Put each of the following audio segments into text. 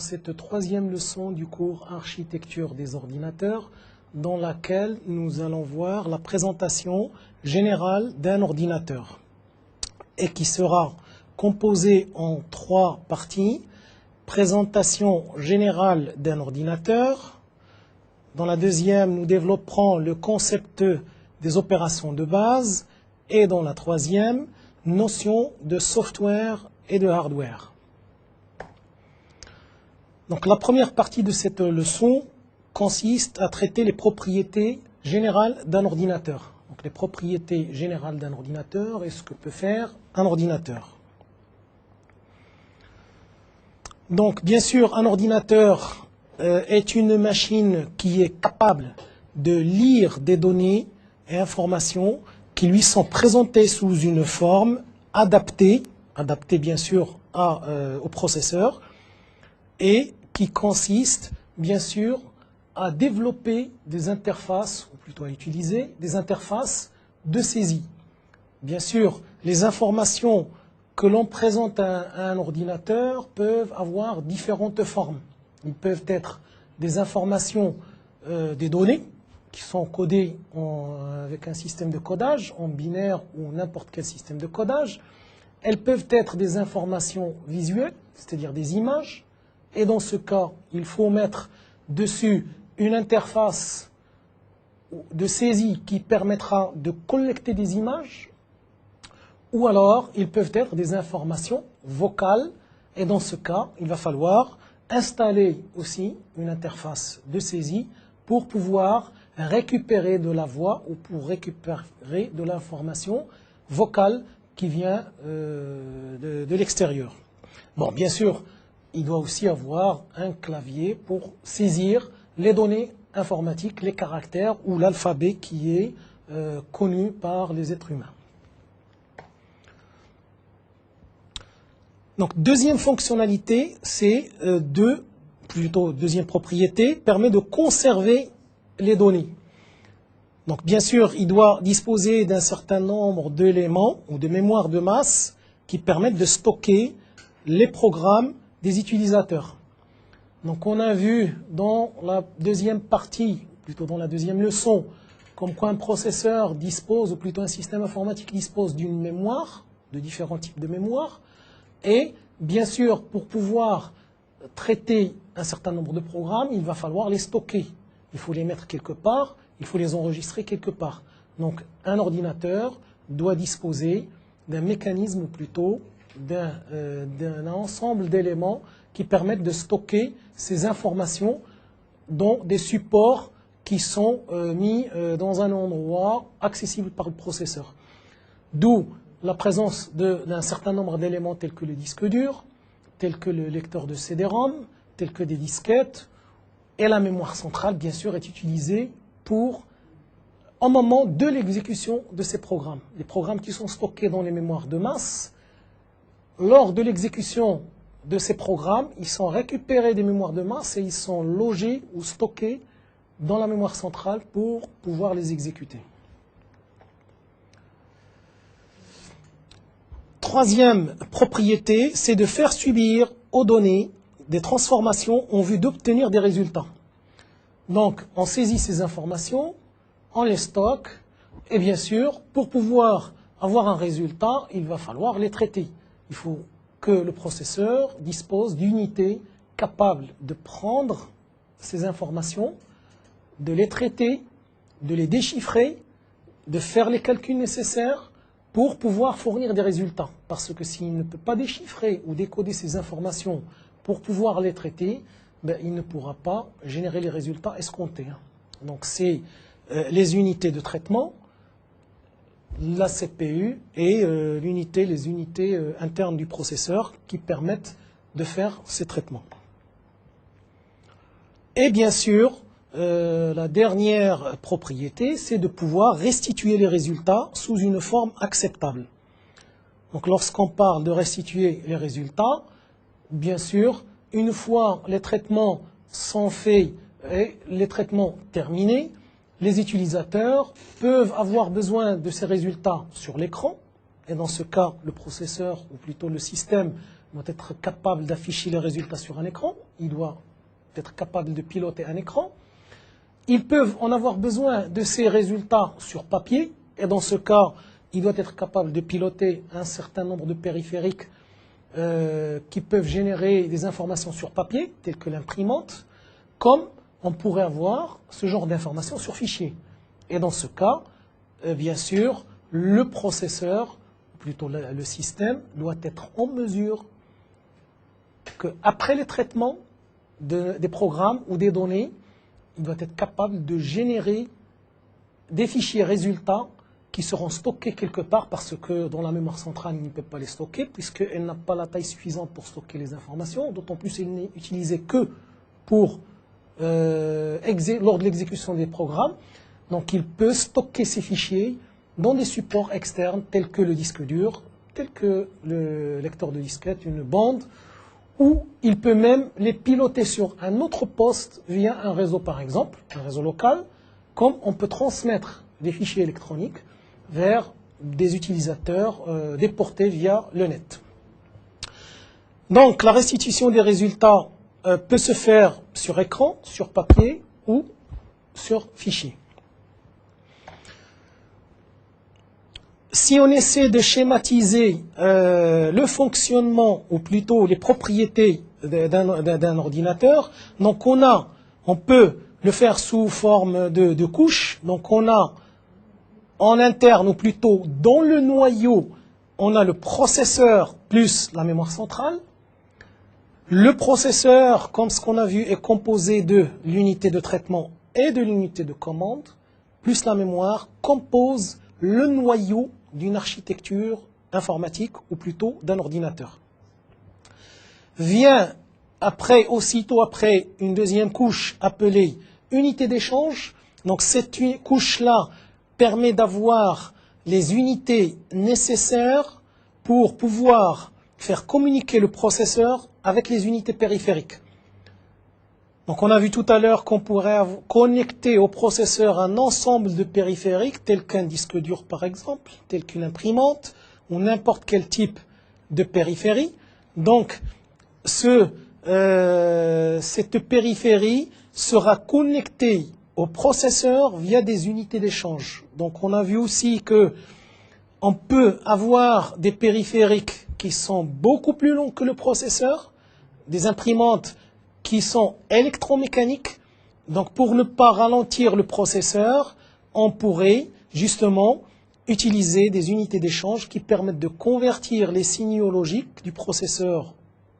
cette troisième leçon du cours Architecture des ordinateurs, dans laquelle nous allons voir la présentation générale d'un ordinateur et qui sera composée en trois parties. Présentation générale d'un ordinateur. Dans la deuxième, nous développerons le concept des opérations de base. Et dans la troisième, notion de software et de hardware. Donc la première partie de cette leçon consiste à traiter les propriétés générales d'un ordinateur. Donc les propriétés générales d'un ordinateur et ce que peut faire un ordinateur. Donc bien sûr, un ordinateur est une machine qui est capable de lire des données et informations qui lui sont présentées sous une forme adaptée bien sûr au processeur, et qui consiste bien sûr à développer des interfaces, ou plutôt à utiliser des interfaces de saisie. Bien sûr, les informations que l'on présente à un ordinateur peuvent avoir différentes formes. Ils peuvent être des informations, des données, qui sont codées avec un système de codage, en binaire ou n'importe quel système de codage. Elles peuvent être des informations visuelles, c'est-à-dire des images. Et dans ce cas, il faut mettre dessus une interface de saisie qui permettra de collecter des images. Ou alors, ils peuvent être des informations vocales. Et dans ce cas, il va falloir installer aussi une interface de saisie pour pouvoir récupérer de la voix ou pour récupérer de l'information vocale qui vient de l'extérieur. Bon, bien sûr, il doit aussi avoir un clavier pour saisir les données informatiques, les caractères ou l'alphabet qui est connu par les êtres humains. Donc, deuxième fonctionnalité, c'est deuxième propriété, permet de conserver les données. Donc, bien sûr, il doit disposer d'un certain nombre d'éléments ou de mémoire de masse qui permettent de stocker les programmes des utilisateurs. Donc, on a vu dans la deuxième partie, plutôt dans la deuxième leçon, comme quoi un processeur dispose, ou plutôt un système informatique dispose d'une mémoire, de différents types de mémoire. Et bien sûr, pour pouvoir traiter un certain nombre de programmes, il va falloir les stocker. Il faut les mettre quelque part, il faut les enregistrer quelque part. Donc un ordinateur doit disposer d'un mécanisme, ou plutôt d'un ensemble d'éléments qui permettent de stocker ces informations dans des supports qui sont mis dans un endroit accessible par le processeur. D'où la présence d'un certain nombre d'éléments tels que le disque dur, tels que le lecteur de CD-ROM, tels que des disquettes, et la mémoire centrale, bien sûr, est utilisée au moment de l'exécution de ces programmes. Les programmes qui sont stockés dans les mémoires de masse, lors de l'exécution de ces programmes, ils sont récupérés des mémoires de masse et ils sont logés ou stockés dans la mémoire centrale pour pouvoir les exécuter. Troisième propriété, c'est de faire subir aux données des transformations en vue d'obtenir des résultats. Donc, on saisit ces informations, on les stocke, et bien sûr, pour pouvoir avoir un résultat, il va falloir les traiter. Il faut que le processeur dispose d'unités capables de prendre ces informations, de les traiter, de les déchiffrer, de faire les calculs nécessaires pour pouvoir fournir des résultats. Parce que s'il ne peut pas déchiffrer ou décoder ces informations pour pouvoir les traiter, ben, il ne pourra pas générer les résultats escomptés. Donc c'est les unités de traitement, la CPU et les unités internes du processeur qui permettent de faire ces traitements. Et bien sûr, la dernière propriété, c'est de pouvoir restituer les résultats sous une forme acceptable. Donc lorsqu'on parle de restituer les résultats, bien sûr, une fois les traitements sont faits et les traitements terminés, les utilisateurs peuvent avoir besoin de ces résultats sur l'écran. Et dans ce cas, le processeur, ou plutôt le système, doit être capable d'afficher les résultats sur un écran. il doit être capable de piloter un écran. Ils peuvent en avoir besoin de ces résultats sur papier, et dans ce cas, il doit être capable de piloter un certain nombre de périphériques qui peuvent générer des informations sur papier, telles que l'imprimante, comme on pourrait avoir ce genre d'informations sur fichier. Et dans ce cas, bien sûr, le processeur, ou plutôt le système, doit être en mesure qu'après le traitement des programmes ou des données, il doit être capable de générer des fichiers résultats qui seront stockés quelque part parce que dans la mémoire centrale, il ne peut pas les stocker puisqu'elle n'a pas la taille suffisante pour stocker les informations, d'autant plus elle n'est utilisée que pour lors de l'exécution des programmes. Donc il peut stocker ces fichiers dans des supports externes tels que le disque dur, tels que le lecteur de disquette, une bande, ou il peut même les piloter sur un autre poste via un réseau par exemple, un réseau local, comme on peut transmettre des fichiers électroniques vers des utilisateurs déportés via le net. Donc la restitution des résultats peut se faire sur écran, sur papier ou sur fichier. Si on essaie de schématiser le fonctionnement, ou plutôt les propriétés d'un ordinateur, donc on peut le faire sous forme de couches. Donc on a en interne, ou plutôt dans le noyau, on a le processeur plus la mémoire centrale. Le processeur, comme ce qu'on a vu, est composé de l'unité de traitement et de l'unité de commande, plus la mémoire, compose le noyau d'une architecture informatique, ou plutôt d'un ordinateur. Vient aussitôt après, une deuxième couche appelée unité d'échange. Donc cette couche-là permet d'avoir les unités nécessaires pour pouvoir faire communiquer le processeur avec les unités périphériques. Donc on a vu tout à l'heure qu'on pourrait connecter au processeur un ensemble de périphériques, tels qu'un disque dur par exemple, tel qu'une imprimante, ou n'importe quel type de périphérie. Donc cette périphérie sera connectée au processeur via des unités d'échange. Donc on a vu aussi qu'on peut avoir des périphériques qui sont beaucoup plus longs que le processeur, des imprimantes qui sont électromécaniques. Donc pour ne pas ralentir le processeur, on pourrait justement utiliser des unités d'échange qui permettent de convertir les signaux logiques du processeur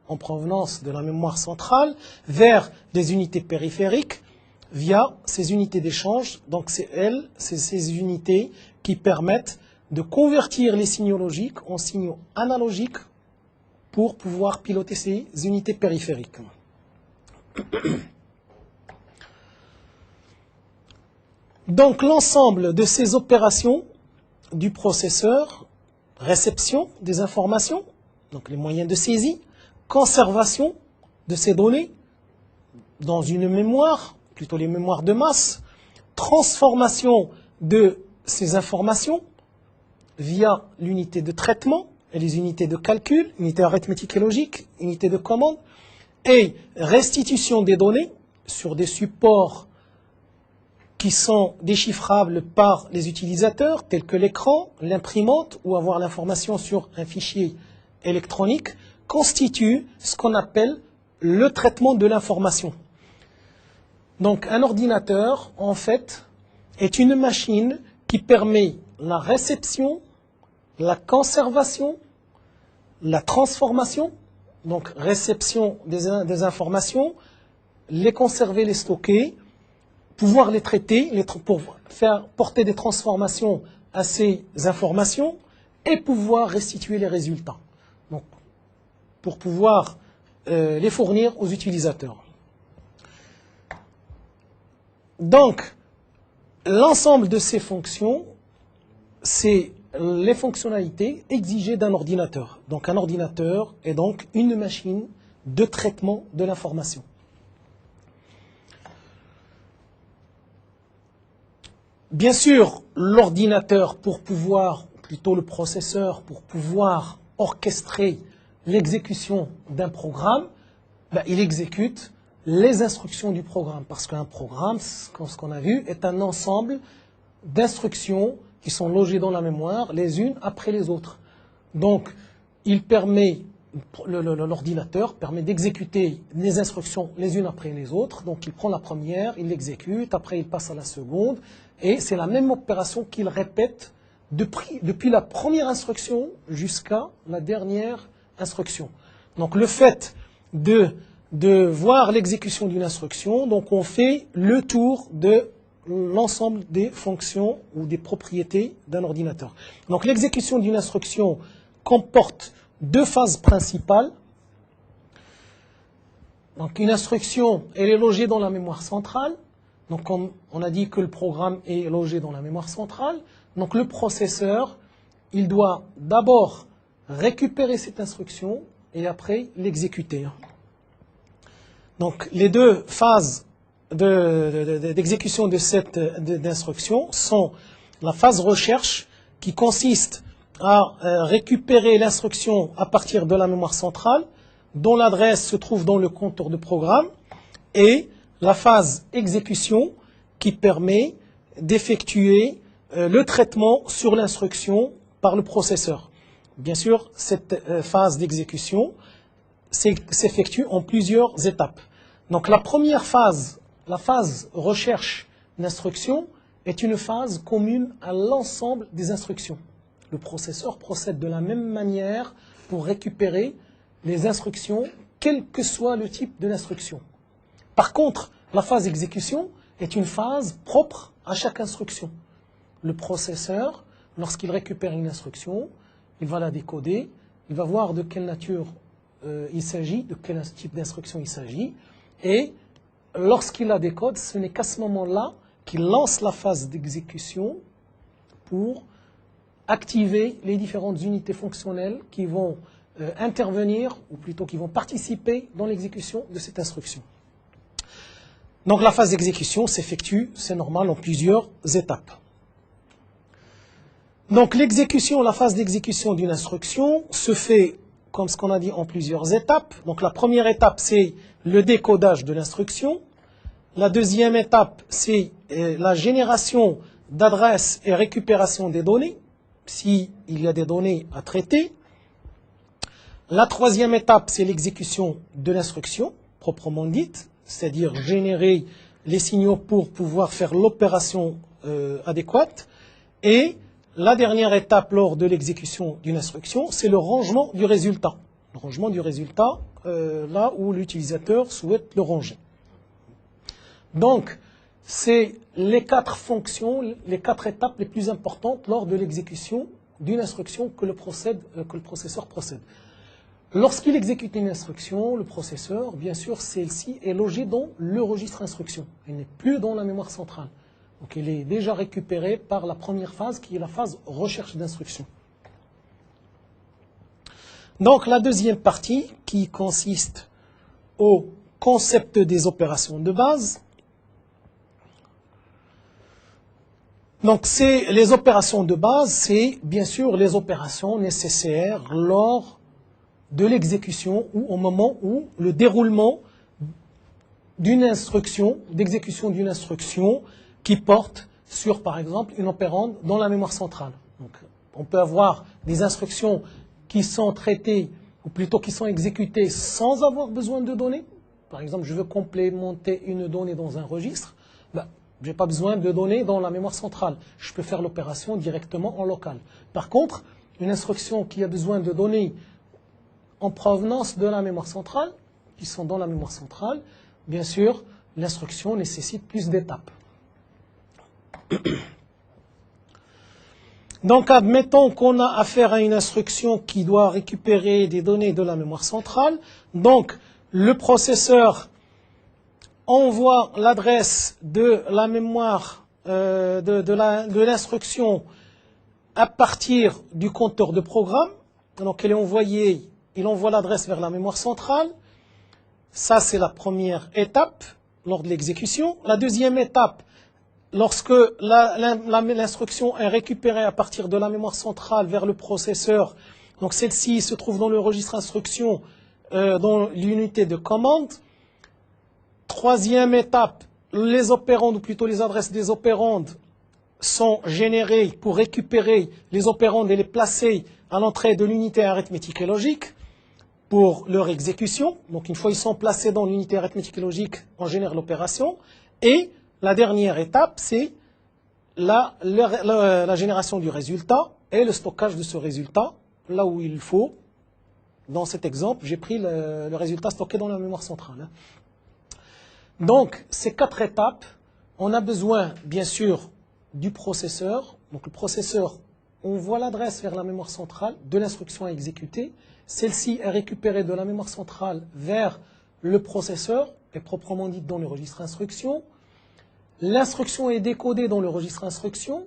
en provenance de la mémoire centrale vers des unités périphériques via ces unités d'échange. Donc c'est ces unités qui permettent de convertir les signaux logiques en signaux analogiques pour pouvoir piloter ces unités périphériques. Donc l'ensemble de ces opérations du processeur, réception des informations, donc les moyens de saisie, conservation de ces données dans une mémoire, plutôt les mémoires de masse, transformation de ces informations via l'unité de traitement et les unités de calcul, unité arithmétique et logique, unité de commande, et restitution des données sur des supports qui sont déchiffrables par les utilisateurs, tels que l'écran, l'imprimante, ou avoir l'information sur un fichier électronique, constitue ce qu'on appelle le traitement de l'information. Donc un ordinateur, en fait, est une machine qui permet la réception, la conservation, la transformation, donc réception des informations, les conserver, les stocker, pouvoir les traiter, pour faire porter des transformations à ces informations et pouvoir restituer les résultats. Donc, pour pouvoir les fournir aux utilisateurs. Donc, l'ensemble de ces fonctions, c'est les fonctionnalités exigées d'un ordinateur. Donc un ordinateur est donc une machine de traitement de l'information. Bien sûr, l'ordinateur, plutôt le processeur, pour pouvoir orchestrer l'exécution d'un programme, ben, il exécute les instructions du programme. Parce qu'un programme, ce qu'on a vu, est un ensemble d'instructions qui sont logées dans la mémoire, les unes après les autres. Donc, l'ordinateur permet d'exécuter les instructions les unes après les autres. Donc, il prend la première, il l'exécute, après il passe à la seconde. Et c'est la même opération qu'il répète depuis la première instruction jusqu'à la dernière instruction. Donc, le fait de voir l'exécution d'une instruction, donc on fait le tour de l'ensemble des fonctions ou des propriétés d'un ordinateur. Donc l'exécution d'une instruction comporte deux phases principales. Donc une instruction, elle est logée dans la mémoire centrale. Donc comme on a dit que le programme est logé dans la mémoire centrale, donc le processeur, il doit d'abord récupérer cette instruction et après l'exécuter. Donc les deux phases d'exécution de cette d'instruction sont la phase recherche qui consiste à récupérer l'instruction à partir de la mémoire centrale dont l'adresse se trouve dans le compteur de programme et la phase exécution qui permet d'effectuer le traitement sur l'instruction par le processeur. Bien sûr, cette phase d'exécution s'effectue en plusieurs étapes. Donc la première phase, la phase recherche d'instruction, est une phase commune à l'ensemble des instructions. Le processeur procède de la même manière pour récupérer les instructions, quel que soit le type de l'instruction. Par contre, la phase exécution est une phase propre à chaque instruction. Le processeur, lorsqu'il récupère une instruction, il va la décoder, il va voir de quelle nature il s'agit, de quel type d'instruction il s'agit, et lorsqu'il la décode, ce n'est qu'à ce moment-là qu'il lance la phase d'exécution pour activer les différentes unités fonctionnelles qui vont intervenir, ou plutôt qui vont participer dans l'exécution de cette instruction. Donc la phase d'exécution s'effectue, c'est normal, en plusieurs étapes. Donc l'exécution, la phase d'exécution d'une instruction se fait, comme ce qu'on a dit, en plusieurs étapes. Donc la première étape, c'est le décodage de l'instruction. La deuxième étape, c'est la génération d'adresses et récupération des données, s'il y a des données à traiter. La troisième étape, c'est l'exécution de l'instruction, proprement dite, c'est-à-dire générer les signaux pour pouvoir faire l'opération adéquate. Et la dernière étape lors de l'exécution d'une instruction, c'est le rangement du résultat. Le rangement du résultat, là où l'utilisateur souhaite le ranger. Donc, c'est les quatre fonctions, les quatre étapes les plus importantes lors de l'exécution d'une instruction que le processeur procède. Lorsqu'il exécute une instruction, le processeur, bien sûr, celle-ci est logée dans le registre instruction. Elle n'est plus dans la mémoire centrale. Donc, elle est déjà récupérée par la première phase, qui est la phase recherche d'instruction. Donc, la deuxième partie, qui consiste au concept des opérations de base. Donc, les opérations de base, c'est bien sûr les opérations nécessaires lors de l'exécution ou au moment où le déroulement d'une instruction, d'exécution d'une instruction qui porte sur, par exemple, une opérande dans la mémoire centrale. Donc, on peut avoir des instructions qui sont traitées, ou plutôt qui sont exécutées sans avoir besoin de données. Par exemple, je veux complémenter une donnée dans un registre. Je n'ai pas besoin de données dans la mémoire centrale. Je peux faire l'opération directement en local. Par contre, une instruction qui a besoin de données en provenance de la mémoire centrale, qui sont dans la mémoire centrale, bien sûr, l'instruction nécessite plus d'étapes. Donc, admettons qu'on a affaire à une instruction qui doit récupérer des données de la mémoire centrale. Donc, le processeur envoie l'adresse de la mémoire de l'instruction à partir du compteur de programme. Donc, elle est envoyée, il envoie l'adresse vers la mémoire centrale. Ça, c'est la première étape lors de l'exécution. La deuxième étape, lorsque l'instruction est récupérée à partir de la mémoire centrale vers le processeur, donc celle-ci se trouve dans le registre instruction, dans l'unité de commande. Troisième étape, les opérandes, ou plutôt les adresses des opérandes, sont générées pour récupérer les opérandes et les placer à l'entrée de l'unité arithmétique et logique pour leur exécution. Donc une fois qu'ils sont placés dans l'unité arithmétique et logique, on génère l'opération. Et la dernière étape, c'est la génération du résultat et le stockage de ce résultat, là où il faut. Dans cet exemple, j'ai pris le résultat stocké dans la mémoire centrale. Donc, ces 4 étapes, on a besoin, bien sûr, du processeur. Donc, le processeur envoie l'adresse vers la mémoire centrale de l'instruction à exécuter. Celle-ci est récupérée de la mémoire centrale vers le processeur, et proprement dit dans le registre instruction. L'instruction est décodée dans le registre instruction.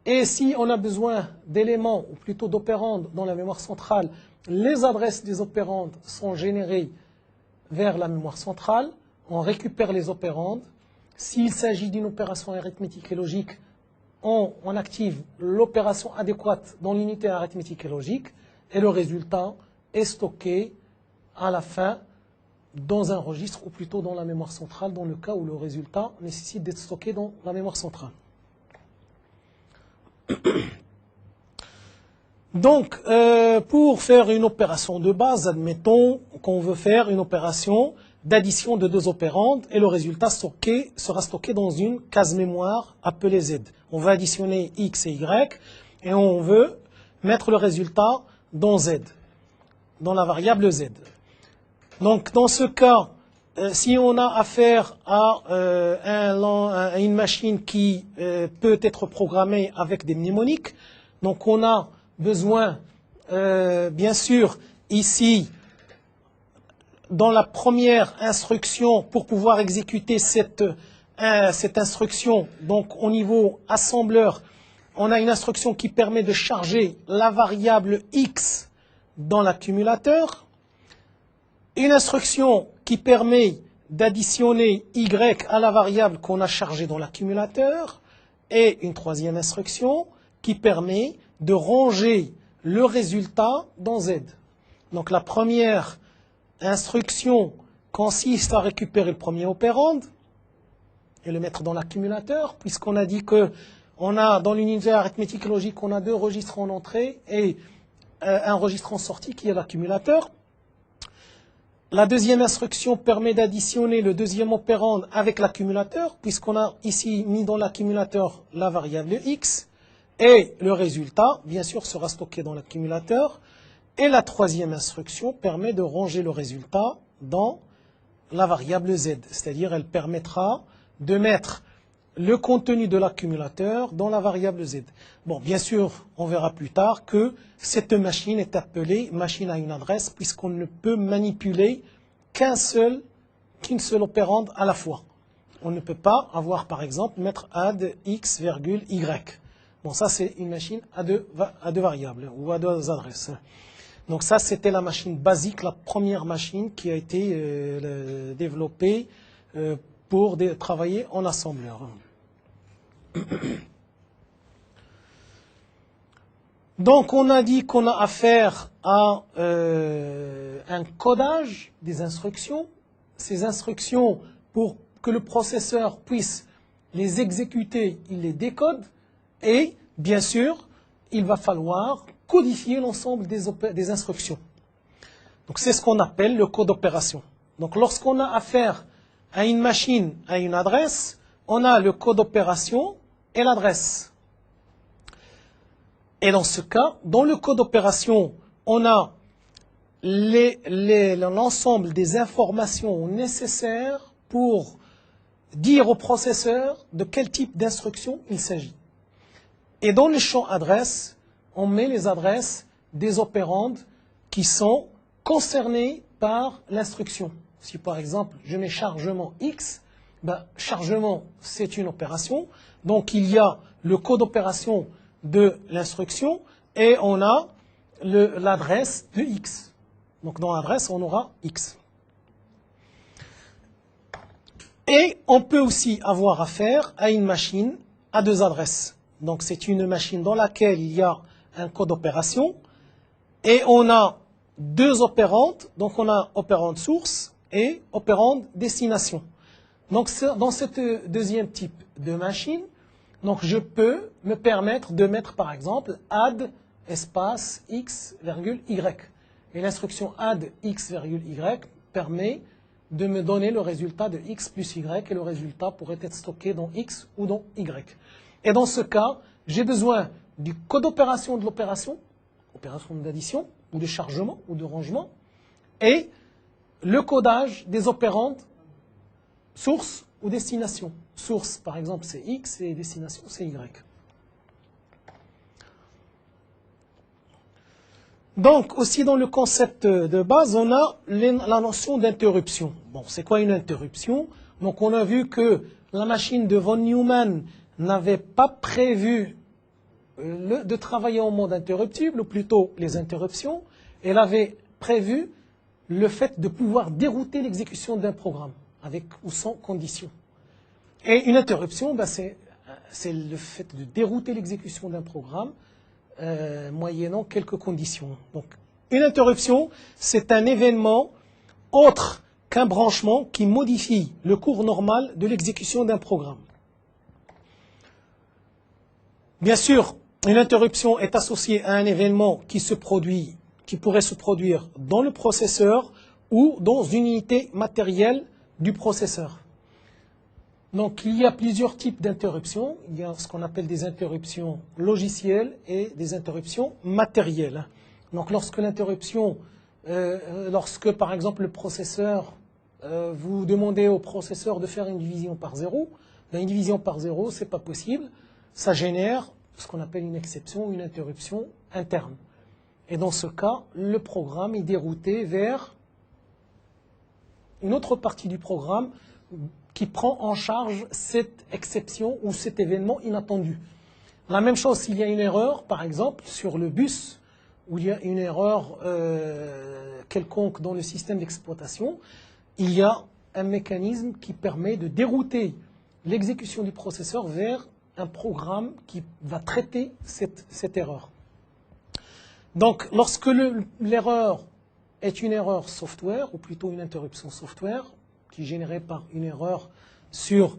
Et si on a besoin d'éléments, ou plutôt d'opérandes dans la mémoire centrale, les adresses des opérandes sont générées vers la mémoire centrale. On récupère les opérandes. S'il s'agit d'une opération arithmétique et logique, on active l'opération adéquate dans l'unité arithmétique et logique. Et le résultat est stocké à la fin dans un registre, ou plutôt dans la mémoire centrale, dans le cas où le résultat nécessite d'être stocké dans la mémoire centrale. Donc, pour faire une opération de base, admettons qu'on veut faire une opération d'addition de 2 opérandes et le résultat sera stocké dans une case mémoire appelée Z. On va additionner X et Y et on veut mettre le résultat dans Z, dans la variable Z. Donc, dans ce cas, si on a affaire à une machine qui peut être programmée avec des mnémoniques, donc on a besoin, bien sûr, ici, dans la première instruction, pour pouvoir exécuter cette instruction, donc au niveau assembleur, on a une instruction qui permet de charger la variable X dans l'accumulateur, une instruction qui permet d'additionner Y à la variable qu'on a chargée dans l'accumulateur, et une troisième instruction qui permet de ranger le résultat dans Z. Donc la première instruction consiste à récupérer le premier opérande et le mettre dans l'accumulateur, puisqu'on a dit que on a dans l'unité arithmétique et logique, on a 2 registres en entrée et un registre en sortie qui est l'accumulateur. La deuxième instruction permet d'additionner le deuxième opérande avec l'accumulateur, puisqu'on a ici mis dans l'accumulateur la variable X. Et le résultat, bien sûr, sera stocké dans l'accumulateur. Et la troisième instruction permet de ranger le résultat dans la variable Z. C'est-à-dire, elle permettra de mettre le contenu de l'accumulateur dans la variable Z. Bon, bien sûr, on verra plus tard que cette machine est appelée machine à une adresse, puisqu'on ne peut manipuler qu'une seule opérande à la fois. On ne peut pas avoir, par exemple, mettre add x, y. Bon, ça, c'est une machine à deux variables ou à 2 adresses. Donc ça, c'était la machine basique, la première machine qui a été développée pour travailler en assembleur. Donc, on a dit qu'on a affaire à un codage des instructions. Ces instructions, pour que le processeur puisse les exécuter, il les décode. Et, bien sûr, il va falloir codifier l'ensemble des instructions. Donc, c'est ce qu'on appelle le code d'opération. Donc, lorsqu'on a affaire à une machine, à une adresse, on a le code d'opération et l'adresse. Et dans ce cas, dans le code d'opération, on a l'ensemble des informations nécessaires pour dire au processeur de quel type d'instruction il s'agit. Et dans le champ adresse, on met les adresses des opérandes qui sont concernées par l'instruction. Si par exemple, je mets chargement X, chargement, c'est une opération. Donc il y a le code d'opération de l'instruction et on a l'adresse de X. Donc dans l'adresse, on aura X. Et on peut aussi avoir affaire à une machine à 2 adresses. Donc c'est une machine dans laquelle il y a un code d'opération et on a deux opérandes. Donc on a opérande source et opérande destination. Donc dans ce deuxième type de machine, donc je peux me permettre de mettre par exemple add espace x, y. Et l'instruction add x, y permet de me donner le résultat de x plus y, et le résultat pourrait être stocké dans x ou dans y. Et dans ce cas, j'ai besoin du code d'opération de l'opération, opération d'addition, ou de chargement, ou de rangement, et le codage des opérandes source ou destination. Source, par exemple, c'est x, et destination, c'est y. Donc, aussi dans le concept de base, on a la notion d'interruption. Bon, c'est quoi une interruption? Donc, on a vu que la machine de von Neumann n'avait pas prévu de travailler en mode interruptible, ou plutôt les interruptions. Elle avait prévu le fait de pouvoir dérouter l'exécution d'un programme, avec ou sans condition. Et une interruption, ben, c'est le fait de dérouter l'exécution d'un programme, moyennant quelques conditions. Donc, une interruption, c'est un événement autre qu'un branchement qui modifie le cours normal de l'exécution d'un programme. Bien sûr, une interruption est associée à un événement qui pourrait se produire dans le processeur ou dans une unité matérielle du processeur. Donc, il y a plusieurs types d'interruptions. Il y a ce qu'on appelle des interruptions logicielles et des interruptions matérielles. Donc, lorsque par exemple, le processeur, vous demandez au processeur de faire une division par 0, ben, une division par 0, ce n'est pas possible. Ça génère ce qu'on appelle une exception, une interruption interne. Et dans ce cas, le programme est dérouté vers une autre partie du programme qui prend en charge cette exception ou cet événement inattendu. La même chose s'il y a une erreur, par exemple, sur le bus, où il y a une erreur quelconque dans le système d'exploitation, il y a un mécanisme qui permet de dérouter l'exécution du processeur vers un programme qui va traiter cette erreur. Donc, lorsque l'erreur est une erreur software, ou plutôt une interruption software, qui est générée par une erreur sur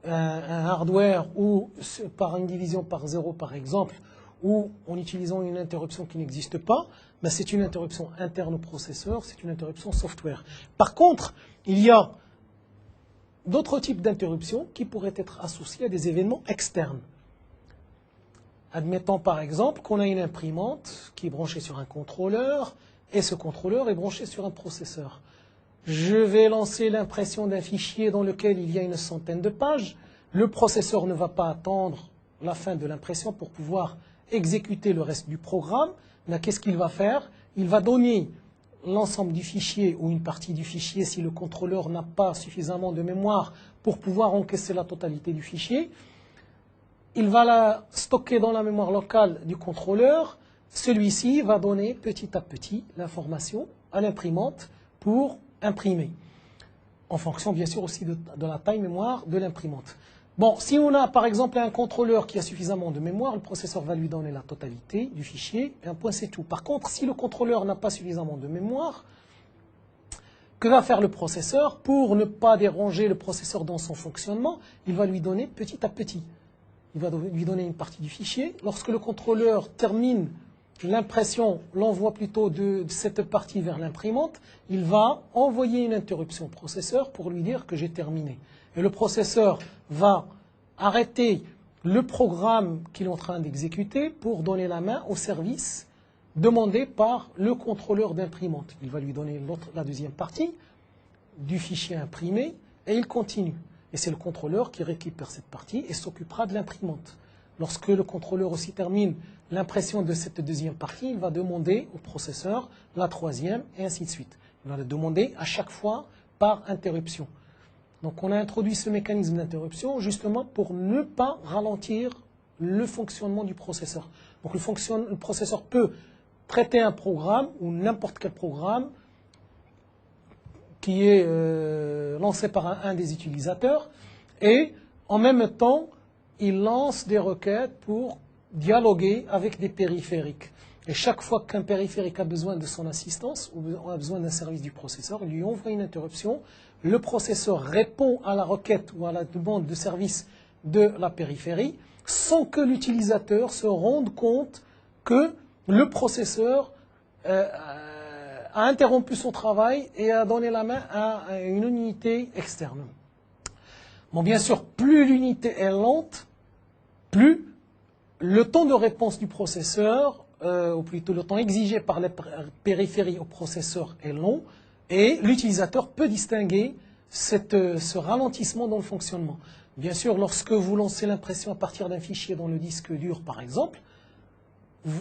un hardware ou par une division par 0 par exemple, ou en utilisant une interruption qui n'existe pas, ben c'est une interruption interne au processeur, c'est une interruption software. Par contre, il y a d'autres types d'interruptions qui pourraient être associées à des événements externes. Admettons par exemple qu'on a une imprimante qui est branchée sur un contrôleur et ce contrôleur est branché sur un processeur. Je vais lancer l'impression d'un fichier dans lequel il y a une centaine de pages. Le processeur ne va pas attendre la fin de l'impression pour pouvoir exécuter le reste du programme. Mais qu'est-ce qu'il va faire? Il va donner l'ensemble du fichier ou une partie du fichier si le contrôleur n'a pas suffisamment de mémoire pour pouvoir encaisser la totalité du fichier. Il va la stocker dans la mémoire locale du contrôleur. Celui-ci va donner petit à petit l'information à l'imprimante pour imprimer, en fonction bien sûr aussi de la taille mémoire de l'imprimante. Bon, si on a par exemple un contrôleur qui a suffisamment de mémoire, le processeur va lui donner la totalité du fichier, et un point c'est tout. Par contre, si le contrôleur n'a pas suffisamment de mémoire, que va faire le processeur? Pour ne pas déranger le processeur dans son fonctionnement, il va lui donner petit à petit. Il va lui donner une partie du fichier. Lorsque le contrôleur termine l'impression, l'envoie plutôt de cette partie vers l'imprimante, il va envoyer une interruption au processeur pour lui dire que j'ai terminé. Et le processeur va arrêter le programme qu'il est en train d'exécuter pour donner la main au service demandé par le contrôleur d'imprimante. Il va lui donner la deuxième partie du fichier imprimé et il continue. Et c'est le contrôleur qui récupère cette partie et s'occupera de l'imprimante. Lorsque le contrôleur aussi termine l'impression de cette deuxième partie, il va demander au processeur la troisième et ainsi de suite. Il va le demander à chaque fois par interruption. Donc on a introduit ce mécanisme d'interruption justement pour ne pas ralentir le fonctionnement du processeur. Donc le processeur peut traiter un programme ou n'importe quel programme qui est lancé par un des utilisateurs et en même temps il lance des requêtes pour dialoguer avec des périphériques. Et chaque fois qu'un périphérique a besoin de son assistance ou a besoin d'un service du processeur, il lui envoie une interruption. Le processeur répond à la requête ou à la demande de service de la périphérie sans que l'utilisateur se rende compte que le processeur a interrompu son travail et a donné la main à une unité externe. Bon, bien sûr, plus l'unité est lente, plus le temps de réponse du processeur, ou plutôt le temps exigé par les périphéries au processeur est long, et l'utilisateur peut distinguer ce ralentissement dans le fonctionnement. Bien sûr, lorsque vous lancez l'impression à partir d'un fichier dans le disque dur, par exemple,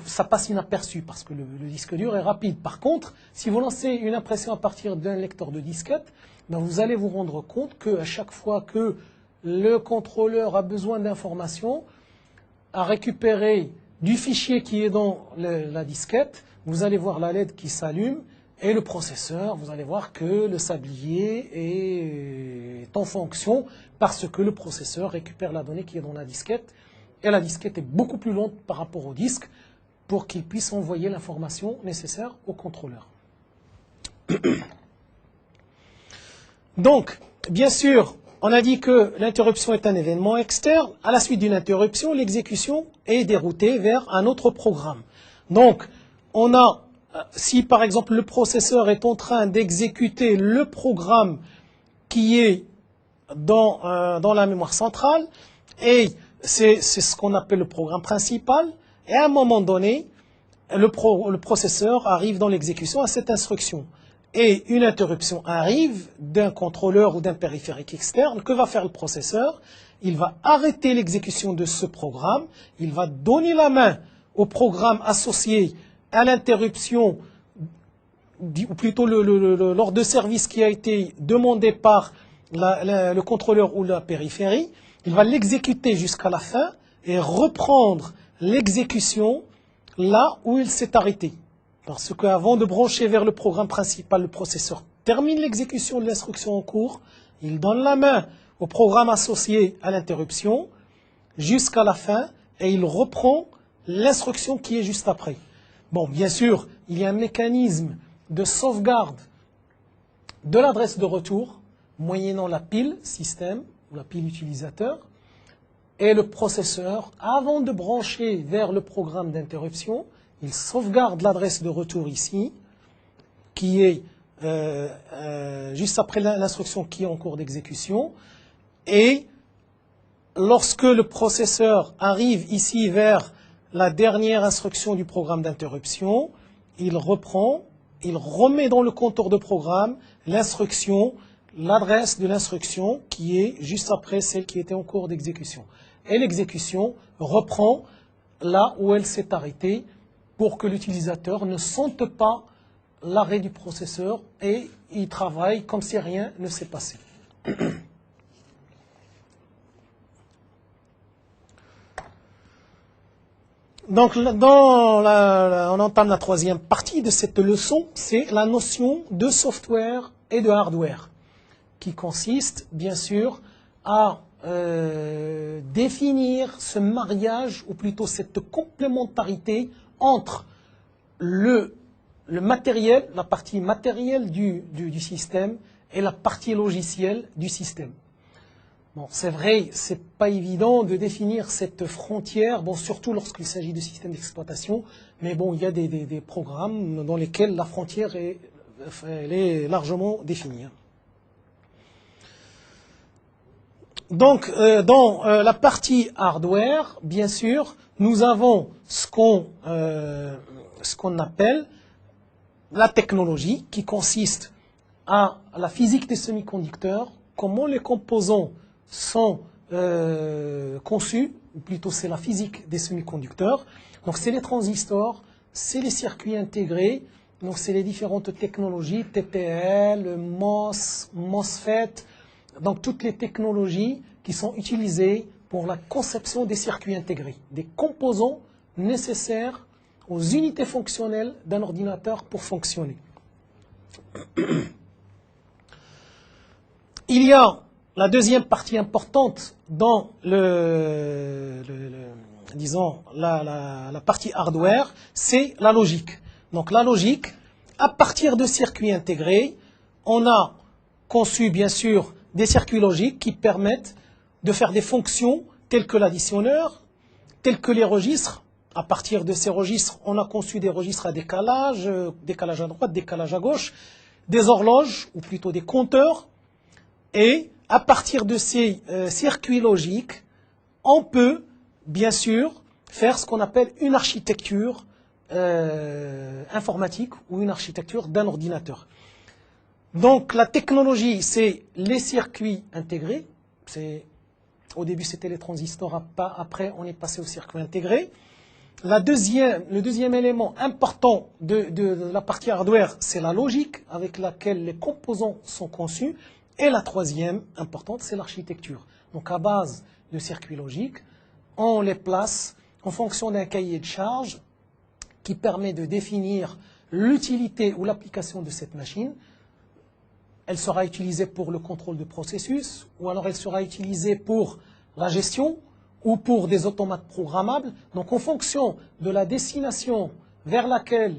ça passe inaperçu parce que le disque dur est rapide. Par contre, si vous lancez une impression à partir d'un lecteur de disquette, ben vous allez vous rendre compte qu'à chaque fois que le contrôleur a besoin d'informations, à récupérer du fichier qui est dans la disquette, vous allez voir la LED qui s'allume et le processeur, vous allez voir que le sablier est en fonction parce que le processeur récupère la donnée qui est dans la disquette et la disquette est beaucoup plus lente par rapport au disque pour qu'il puisse envoyer l'information nécessaire au contrôleur. Donc, bien sûr, on a dit que l'interruption est un événement externe. À la suite d'une interruption, l'exécution est déroutée vers un autre programme. Donc, on a, si par exemple le processeur est en train d'exécuter le programme qui est dans la mémoire centrale, et c'est ce qu'on appelle le programme principal, et à un moment donné, le processeur arrive dans l'exécution à cette instruction. Et une interruption arrive d'un contrôleur ou d'un périphérique externe. Que va faire le processeur? Il va arrêter l'exécution de ce programme. Il va donner la main au programme associé à l'interruption, ou plutôt l'ordre de service qui a été demandé par le contrôleur ou la périphérie. Il va l'exécuter jusqu'à la fin et reprendre l'exécution là où il s'est arrêté. Parce qu'avant de brancher vers le programme principal, le processeur termine l'exécution de l'instruction en cours, il donne la main au programme associé à l'interruption jusqu'à la fin et il reprend l'instruction qui est juste après. Bon, bien sûr, il y a un mécanisme de sauvegarde de l'adresse de retour moyennant la pile système ou la pile utilisateur et le processeur, avant de brancher vers le programme d'interruption, il sauvegarde l'adresse de retour ici, qui est juste après l'instruction qui est en cours d'exécution. Et lorsque le processeur arrive ici vers la dernière instruction du programme d'interruption, il reprend, il remet dans le contour de programme l'instruction, l'adresse de l'instruction qui est juste après celle qui était en cours d'exécution. Et l'exécution reprend là où elle s'est arrêtée, pour que l'utilisateur ne sente pas l'arrêt du processeur et il travaille comme si rien ne s'est passé. Donc, on entame la troisième partie de cette leçon, c'est la notion de software et de hardware, qui consiste, bien sûr, à définir ce mariage, ou plutôt cette complémentarité entre le matériel, la partie matérielle du système et la partie logicielle du système. Bon, c'est vrai, c'est pas évident de définir cette frontière, bon, surtout lorsqu'il s'agit de systèmes d'exploitation, mais bon, il y a des programmes dans lesquels la frontière elle est largement définie. Donc, dans la partie hardware, bien sûr, nous avons ce qu'on appelle la technologie, qui consiste à la physique des semi-conducteurs, comment les composants sont conçus, ou plutôt c'est la physique des semi-conducteurs. Donc c'est les transistors, c'est les circuits intégrés, donc c'est les différentes technologies, TTL, MOS, MOSFET, donc toutes les technologies qui sont utilisées pour la conception des circuits intégrés, des composants nécessaires aux unités fonctionnelles d'un ordinateur pour fonctionner. Il y a la deuxième partie importante dans disons, la partie hardware, c'est la logique. Donc la logique, à partir de circuits intégrés, on a conçu bien sûr des circuits logiques qui permettent de faire des fonctions telles que l'additionneur, telles que les registres. À partir de ces registres, on a conçu des registres à décalage, décalage à droite, décalage à gauche, des horloges, ou plutôt des compteurs. Et à partir de ces circuits logiques, on peut, bien sûr, faire ce qu'on appelle une architecture informatique ou une architecture d'un ordinateur. Donc la technologie, c'est les circuits intégrés. Au début, c'était les transistors, après on est passé aux circuits intégrés. Le deuxième élément important de la partie hardware, c'est la logique avec laquelle les composants sont conçus. Et la troisième importante, c'est l'architecture. Donc à base de circuits logiques, on les place en fonction d'un cahier de charge qui permet de définir l'utilité ou l'application de cette machine. Elle sera utilisée pour le contrôle de processus, ou alors elle sera utilisée pour la gestion, ou pour des automates programmables. Donc en fonction de la destination vers laquelle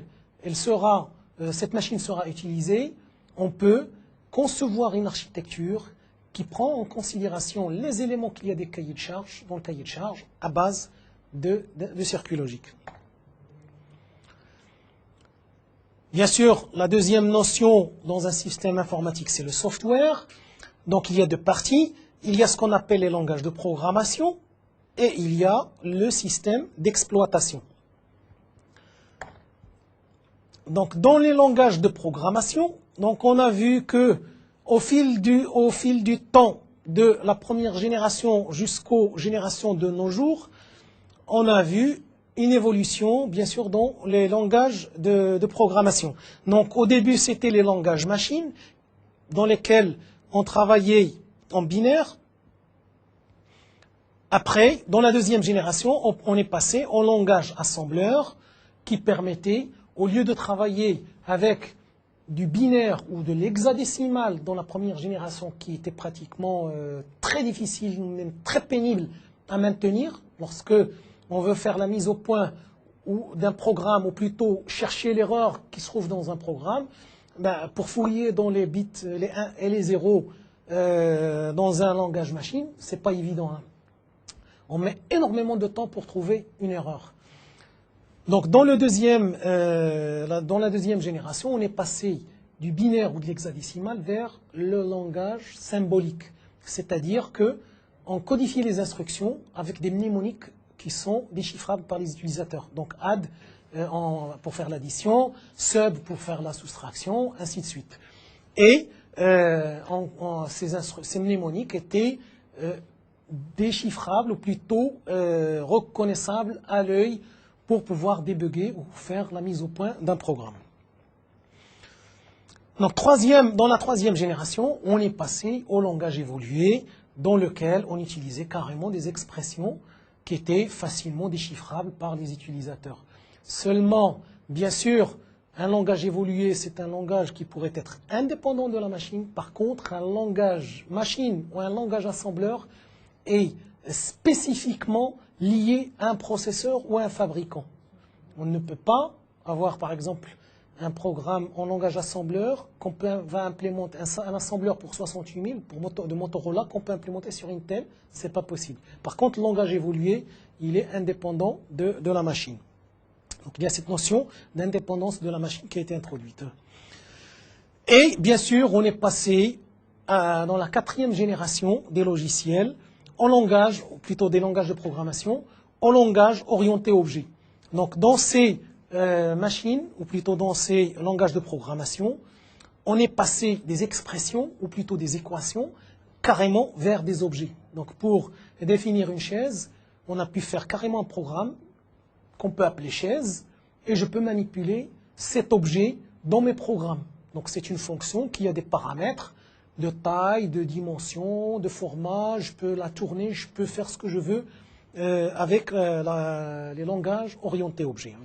cette machine sera utilisée, on peut concevoir une architecture qui prend en considération les éléments qu'il y a des cahiers de charge, dans le cahier de charge, à base de circuits logiques. Bien sûr, la deuxième notion dans un système informatique, c'est le software. Donc il y a deux parties. Il y a ce qu'on appelle les langages de programmation et il y a le système d'exploitation. Donc dans les langages de programmation, donc on a vu que au fil du temps de la première génération jusqu'aux générations de nos jours, on a vu une évolution, bien sûr, dans les langages de programmation. Donc au début, c'était les langages machines, dans lesquels on travaillait en binaire. Après, dans la deuxième génération, on est passé au langage assembleur, qui permettait, au lieu de travailler avec du binaire ou de l'hexadécimal dans la première génération, qui était pratiquement très difficile, même très pénible à maintenir, lorsque on veut faire la mise au point d'un programme, ou plutôt chercher l'erreur qui se trouve dans un programme, pour fouiller dans les bits, les 1 et les 0 dans un langage machine, c'est pas évident. Hein. On met énormément de temps pour trouver une erreur. Donc dans la deuxième génération, on est passé du binaire ou de l'hexadécimal vers le langage symbolique. C'est-à-dire qu'on codifie les instructions avec des mnémoniques qui sont déchiffrables par les utilisateurs. Donc add pour faire l'addition, sub pour faire la soustraction, ainsi de suite. Et ces mnémoniques étaient déchiffrables, ou plutôt reconnaissables à l'œil pour pouvoir débugger ou faire la mise au point d'un programme. Donc dans la troisième génération, on est passé au langage évolué, dans lequel on utilisait carrément des expressions qui étaient facilement déchiffrables par les utilisateurs. Seulement, bien sûr, un langage évolué, c'est un langage qui pourrait être indépendant de la machine. Par contre, un langage machine ou un langage assembleur est spécifiquement lié à un processeur ou à un fabricant. On ne peut pas avoir, par exemple, un programme en langage assembleur qu'on va implémenter, un assembleur pour 68 000 de Motorola qu'on peut implémenter sur Intel, ce n'est pas possible. Par contre, le langage évolué, il est indépendant de la machine. Donc il y a cette notion d'indépendance de la machine qui a été introduite. Et bien sûr, on est passé dans la quatrième génération des logiciels en langage, ou plutôt des langages de programmation, en langage orienté objet. Donc dans ces machines, ou plutôt dans ces langages de programmation, on est passé des expressions, ou plutôt des équations, carrément vers des objets. Donc pour définir une chaise, on a pu faire carrément un programme qu'on peut appeler chaise, et je peux manipuler cet objet dans mes programmes. Donc c'est une fonction qui a des paramètres de taille, de dimension, de format, je peux la tourner, je peux faire ce que je veux avec les langages orientés objets.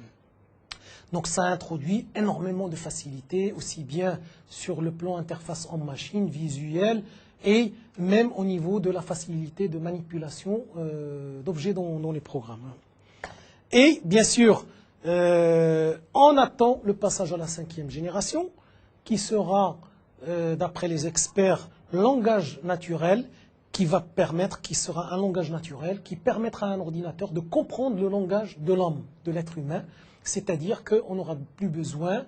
Donc ça introduit énormément de facilité, aussi bien sur le plan interface homme-machine, visuel, et même au niveau de la facilité de manipulation d'objets dans les programmes. Et bien sûr, on attend le passage à la 5e génération, qui sera, d'après les experts, langage naturel, qui sera un langage naturel, qui permettra à un ordinateur de comprendre le langage de l'homme, de l'être humain, c'est-à-dire qu'on n'aura plus besoin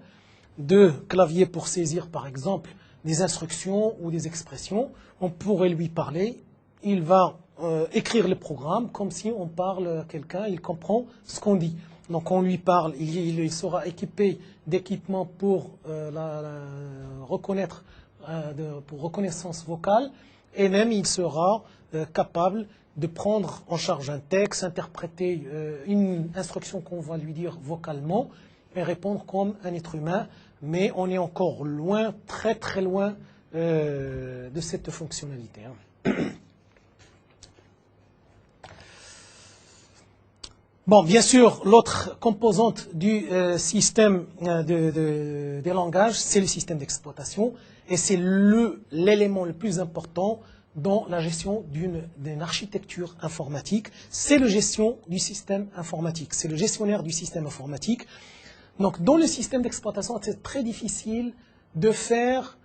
de clavier pour saisir, par exemple, des instructions ou des expressions. On pourrait lui parler, il va écrire le programme comme si on parle à quelqu'un, il comprend ce qu'on dit. Donc on lui parle, il sera équipé d'équipements pour reconnaître, pour reconnaissance vocale, et même il sera capable de prendre en charge un texte, interpréter une instruction qu'on va lui dire vocalement et répondre comme un être humain. Mais on est encore loin, très très loin de cette fonctionnalité. Bon, bien sûr, l'autre composante du système des langages, c'est le système d'exploitation, et c'est l'élément le plus important dans la gestion d'une architecture informatique. C'est la gestion du système informatique, c'est le gestionnaire du système informatique. Donc, dans le système d'exploitation, c'est très difficile de faire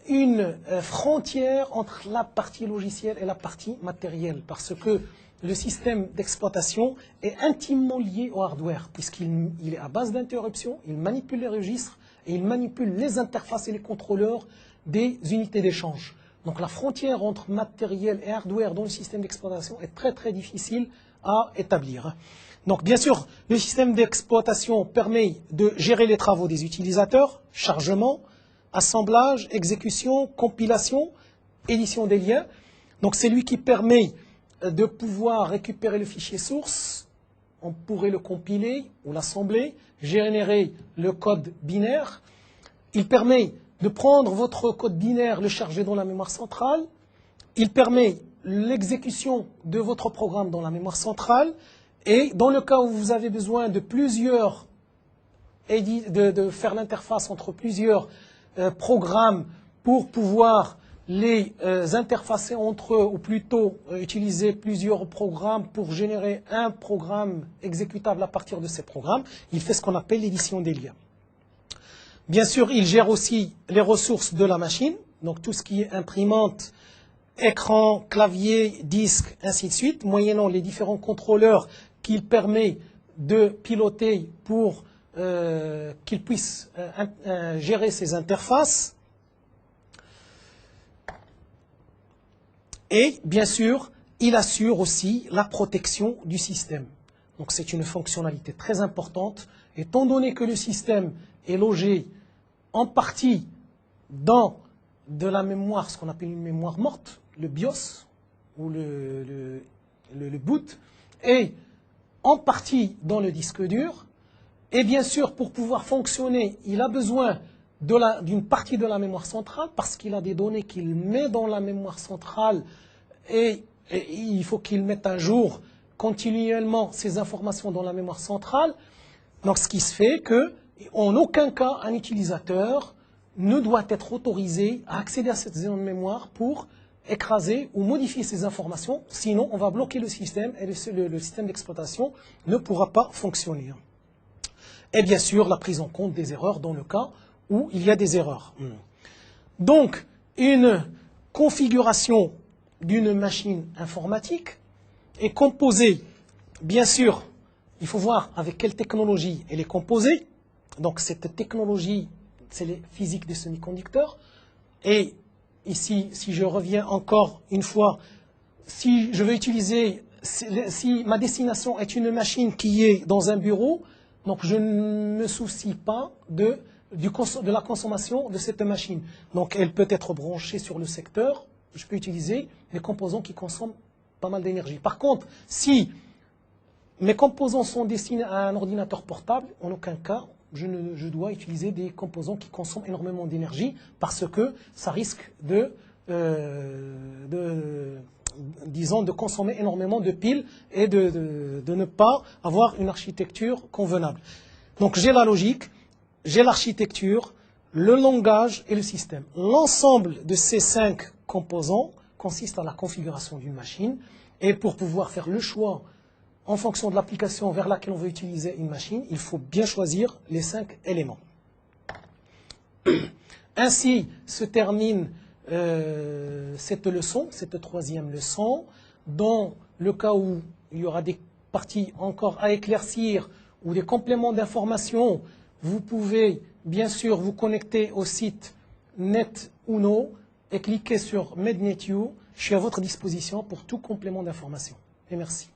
une frontière entre la partie logicielle et la partie matérielle, parce que le système d'exploitation est intimement lié au hardware, puisqu'il est à base d'interruptions, il manipule les registres et il manipule les interfaces et les contrôleurs des unités d'échange. Donc la frontière entre matériel et hardware dans le système d'exploitation est très très difficile à établir. Donc bien sûr, le système d'exploitation permet de gérer les travaux des utilisateurs, chargement, assemblage, exécution, compilation, édition des liens. Donc c'est lui qui permet de pouvoir récupérer le fichier source, on pourrait le compiler ou l'assembler, générer le code binaire. Il permet de prendre votre code binaire, le charger dans la mémoire centrale. Il permet l'exécution de votre programme dans la mémoire centrale. Et dans le cas où vous avez besoin de de faire l'interface entre plusieurs programmes pour pouvoir les interfacer entre eux, ou plutôt utiliser plusieurs programmes pour générer un programme exécutable à partir de ces programmes, il fait ce qu'on appelle l'édition des liens. Bien sûr, il gère aussi les ressources de la machine, donc tout ce qui est imprimante, écran, clavier, disque, ainsi de suite, moyennant les différents contrôleurs qu'il permet de piloter pour qu'il puisse gérer ces interfaces. Et bien sûr, il assure aussi la protection du système. Donc c'est une fonctionnalité très importante, étant donné que le système est logé en partie dans de la mémoire, ce qu'on appelle une mémoire morte, le BIOS ou le boot, et en partie dans le disque dur. Et bien sûr, pour pouvoir fonctionner, il a besoin d'une partie de la mémoire centrale, parce qu'il a des données qu'il met dans la mémoire centrale, et il faut qu'il mette à jour continuellement ces informations dans la mémoire centrale. Donc ce qui se fait que, en aucun cas, un utilisateur ne doit être autorisé à accéder à cette zone de mémoire pour écraser ou modifier ces informations, sinon on va bloquer le système et le système d'exploitation ne pourra pas fonctionner. Et bien sûr, la prise en compte des erreurs dans le cas où il y a des erreurs. Donc, une configuration d'une machine informatique est composée, bien sûr, il faut voir avec quelle technologie elle est composée. Donc cette technologie, c'est les physiques des semi-conducteurs. Et ici, si je reviens encore une fois, si je veux utiliser, si ma destination est une machine qui est dans un bureau, donc je ne me soucie pas de la consommation de cette machine. Donc elle peut être branchée sur le secteur, je peux utiliser des composants qui consomment pas mal d'énergie. Par contre, si mes composants sont destinés à un ordinateur portable, en aucun cas, je dois utiliser des composants qui consomment énormément d'énergie, parce que ça risque de consommer énormément de piles et de ne pas avoir une architecture convenable. Donc j'ai la logique, j'ai l'architecture, le langage et le système. L'ensemble de ces 5 composants consiste à la configuration d'une machine, et pour pouvoir faire le choix en fonction de l'application vers laquelle on veut utiliser une machine, il faut bien choisir les 5 éléments. Ainsi se termine cette leçon, cette troisième leçon. Dans le cas où il y aura des parties encore à éclaircir ou des compléments d'information, vous pouvez bien sûr vous connecter au site NetUno et cliquer sur MedNetU. Je suis à votre disposition pour tout complément d'information. Et merci.